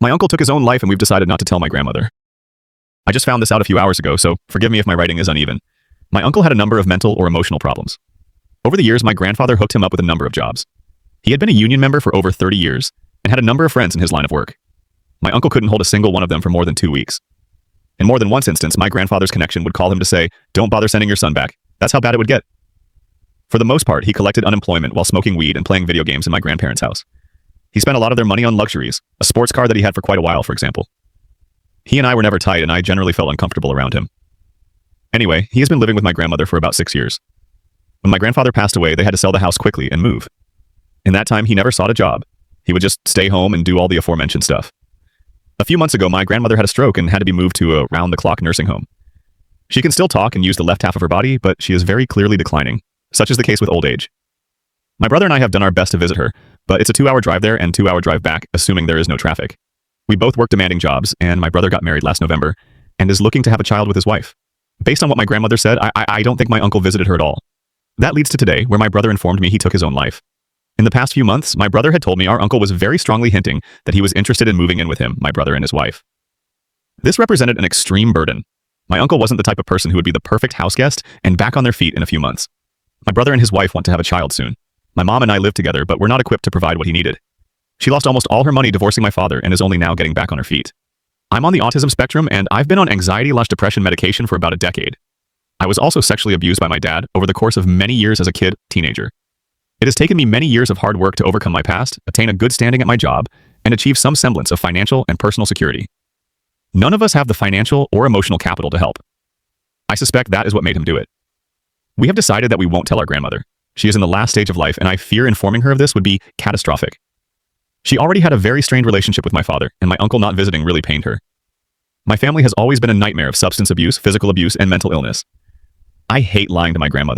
My uncle took his own life and we've decided not to tell my grandmother. I just found this out a few hours ago, so forgive me if my writing is uneven. My uncle had a number of mental or emotional problems. Over the years, my grandfather hooked him up with a number of jobs. He had been a union member for over 30 years and had a number of friends in his line of work. My uncle couldn't hold a single one of them for more than 2 weeks. In more than one instance, my grandfather's connection would call him to say, "Don't bother sending your son back." That's how bad it would get. For the most part, he collected unemployment while smoking weed and playing video games in my grandparents' house. He spent a lot of their money on luxuries, a sports car that he had for quite a while, for example. He and I were never tight, and I generally felt uncomfortable around him. Anyway, he has been living with my grandmother for about 6 years. When my grandfather passed away, they had to sell the house quickly and move. In that time, he never sought a job. He would just stay home and do all the aforementioned stuff. A few months ago, my grandmother had a stroke and had to be moved to a round-the-clock nursing home. She can still talk and use the left half of her body, but she is very clearly declining. Such is the case with old age. My brother and I have done our best to visit her, but it's a 2-hour drive there and 2-hour drive back, assuming there is no traffic. We both work demanding jobs, and my brother got married last November and is looking to have a child with his wife. Based on what my grandmother said, I don't think my uncle visited her at all. That leads to today, where my brother informed me he took his own life. In the past few months, my brother had told me our uncle was very strongly hinting that he was interested in moving in with him, my brother and his wife. This represented an extreme burden. My uncle wasn't the type of person who would be the perfect house guest and back on their feet in a few months. My brother and his wife want to have a child soon. My mom and I live together, but we're not equipped to provide what he needed. She lost almost all her money divorcing my father and is only now getting back on her feet. I'm on the autism spectrum, and I've been on anxiety/depression medication for about a decade. I was also sexually abused by my dad over the course of many years as a teenager. It has taken me many years of hard work to overcome my past, attain a good standing at my job, and achieve some semblance of financial and personal security. None of us have the financial or emotional capital to help. I suspect that is what made him do it. We have decided that we won't tell our grandmother. She is in the last stage of life, and I fear informing her of this would be catastrophic. She already had a very strained relationship with my father, and my uncle not visiting really pained her. My family has always been a nightmare of substance abuse, physical abuse, and mental illness. I hate lying to my grandmother.